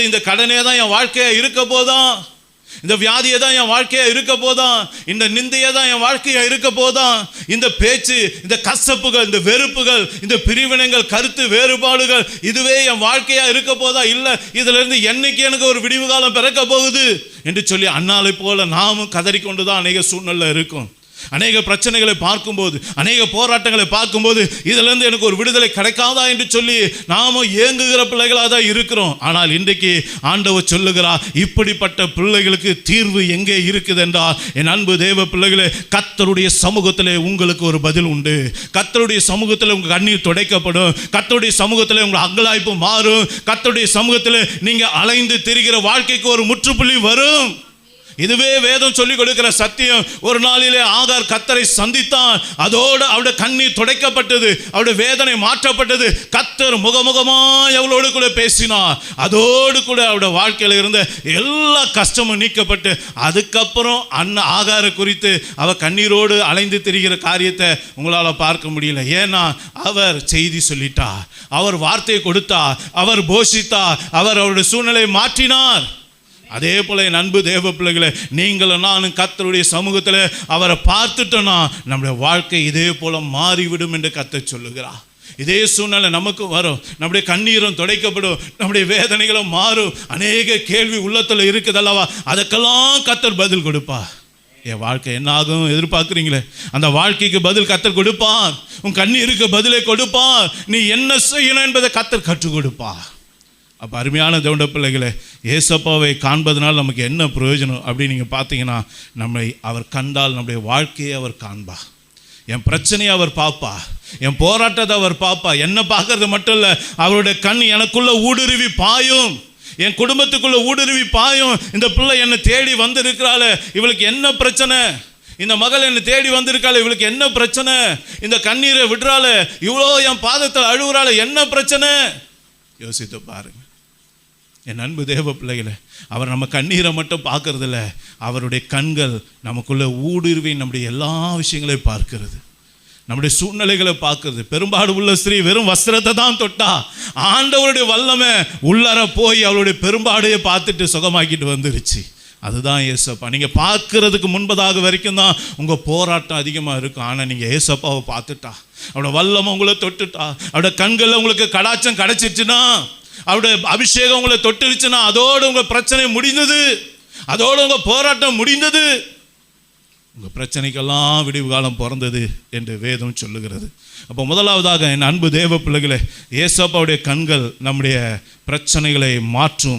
இந்த கடனே தான் என் வாழ்க்கையா இருக்க போதான், இந்த வியாதியை தான் என் வாழ்க்கையா இருக்க போதான், இந்த நிந்தையை தான் என் வாழ்க்கையா இருக்க போதான், இந்த பேச்சு, இந்த கசப்புகள், இந்த வெறுப்புகள், இந்த பிரிவினைகள், கருத்து வேறுபாடுகள், இதுவே என் வாழ்க்கையா இருக்க போதா, இல்லை இதுல இருந்து என்னைக்கு எனக்கு ஒரு விடிவு காலம் பிறக்க போகுது என்று சொல்லி அன்னாலை போல நாமும் கதறிக்கொண்டுதான் அநேக சூழ்நிலை இருக்கும். அநேக பிரச்சனைகளை பார்க்கும்போது, அநேக போராட்டங்களை பார்க்கும்போது, இதிலிருந்து எனக்கு ஒரு விடுதலை கிடைக்காதா என்று சொல்லி நாம ஏங்குகிற பிள்ளைகளாக தான் இருக்கிறோம். ஆனால் இன்றைக்கு ஆண்டவர் சொல்லுகிறார், இப்படிப்பட்ட பிள்ளைகளுக்கு தீர்வு எங்கே இருக்குது என்றால், என் அன்பு தேவ பிள்ளைகளே, கர்த்தருடைய சமூகத்திலே உங்களுக்கு ஒரு பதில் உண்டு. கர்த்தருடைய சமூகத்தில் உங்கள் கண்ணீர் துடைக்கப்படும். கர்த்தருடைய சமூகத்தில் உங்கள் அங்கலாய்ப்பு மாறும். கர்த்தருடைய சமூகத்தில் நீங்க அலைந்து திரிகிற வாழ்க்கைக்கு ஒரு முற்றுப்புள்ளி வரும். இதுவே வேதம் சொல்லிக் கொடுக்கிற சத்தியம். ஒரு நாளிலே ஆகார் கர்த்தரை சந்தித்தான். அதோடு அவருடைய கண்ணீர் துடைக்கப்பட்டது, அவருடைய வேதனை மாற்றப்பட்டது. கர்த்தர் முகமுகமாய் அவளோடு கூட பேசினார். அதோடு கூட அவருடைய வாழ்க்கையில் இருந்த எல்லா கஷ்டமும் நீக்கப்பட்டு, அதுக்கப்புறம் ஆகாரை குறித்து அவ கண்ணீரோடு அலைந்து திரிகிற காரியத்தை உங்களால் பார்க்க முடியல. ஏன்னா அவர் செய்தி சொல்லிட்டார், அவர் வார்த்தையை கொடுத்தார், அவர் போஷித்தார், அவர் அவருடைய சூழ்நிலையை மாற்றினார். அதே போல என் அன்பு தேவ பிள்ளைகளை, நீங்களும் நானும் கர்த்தருடைய சமூகத்தில் அவரை பார்த்துட்டோன்னா நம்முடைய வாழ்க்கை இதே போல மாறிவிடும் என்று கர்த்தர் சொல்லுகிறார். இதே சூழ்நிலை நமக்கு வரும். நம்முடைய கண்ணீரும் துடைக்கப்படும், நம்முடைய வேதனைகளும் மாறும். அநேக கேள்வி உள்ளத்தில் இருக்குதல்லவா, அதுக்கெல்லாம் கர்த்தர் பதில் கொடுப்பார். என் வாழ்க்கை என்ன ஆகும் எதிர்பார்க்குறீங்களே, அந்த வாழ்க்கைக்கு பதில் கர்த்தர் கொடுப்பார். உன் கண்ணீருக்கு பதிலை கொடுப்பார். நீ என்ன செய்யணும் என்பதை கர்த்தர் கற்றுக் கொடுப்பார். அப்போ அருமையான தேவனுடைய பிள்ளைகளே, ஏசப்பாவை காண்பதனால் நமக்கு என்ன பிரயோஜனம் அப்படின்னு நீங்கள் பார்த்தீங்கன்னா, நம்மை அவர் கண்டால் நம்முடைய வாழ்க்கையை அவர் காண்பா, என் பிரச்சனையை அவர் பார்ப்பா, என் போராட்டத்தை அவர் பார்ப்பா. என்ன பார்க்கறது மட்டும் இல்லை, அவருடைய கண் எனக்குள்ள ஊடுருவி பாயும், என் குடும்பத்துக்குள்ள ஊடுருவி பாயும். இந்த பிள்ளை என்னை தேடி வந்திருக்கிறாள், இவளுக்கு என்ன பிரச்சனை? இந்த மகள் என்னை தேடி வந்திருக்காள், இவளுக்கு என்ன பிரச்சனை? இந்த கண்ணீரை விடுறாள், இவ்வளோ என் பாதத்தில் அழுகுறாள், என்ன பிரச்சனை? யோசித்து பாருங்க என் அன்பு தேவ பிள்ளைகளை. அவர் நம்ம கண்ணீரை மட்டும் பார்க்கறதில்ல, அவருடைய கண்கள் நமக்குள்ள ஊடுருவி நம்முடைய எல்லா விஷயங்களையும் பார்க்கிறது, நம்முடைய சூழ்நிலைகளை பார்க்கிறது. பெரும்பாடு உள்ள ஸ்திரீ வெறும் வஸ்திரத்தை தான் தொட்டா, ஆண்டவருடைய வல்லமை உள்ளர போய் அவருடைய பெரும்பாடையை பார்த்துட்டு சுகமாக்கிட்டு வந்துருச்சு. அதுதான் ஏசப்பா. நீங்கள் பார்க்கறதுக்கு முன்பதாக வரைக்கும் தான் உங்கள் போராட்டம் அதிகமாக இருக்கும். ஆனால் நீங்கள் ஏசப்பாவை பார்த்துட்டா, அவரோட வல்லமை உங்களை தொட்டுட்டா, அவரோட கண்களில் உங்களுக்கு கடாச்சம் கிடைச்சிருச்சுன்னா, அவருடைய அபிஷேகம் உங்களை தொட்டுருச்சுன்னா, அதோடு உங்கள் பிரச்சனை முடிந்தது, அதோடு உங்கள் போராட்டம் முடிந்தது, உங்கள் பிரச்சனைக்கெல்லாம் விடிவு காலம் பிறந்தது என்று வேதம் சொல்லுகிறது. அப்போ முதலாவதாக என் அன்பு தேவ பிள்ளைகளே, ஏசப்பாவுடைய கண்கள் நம்முடைய பிரச்சனைகளை மாற்றும்.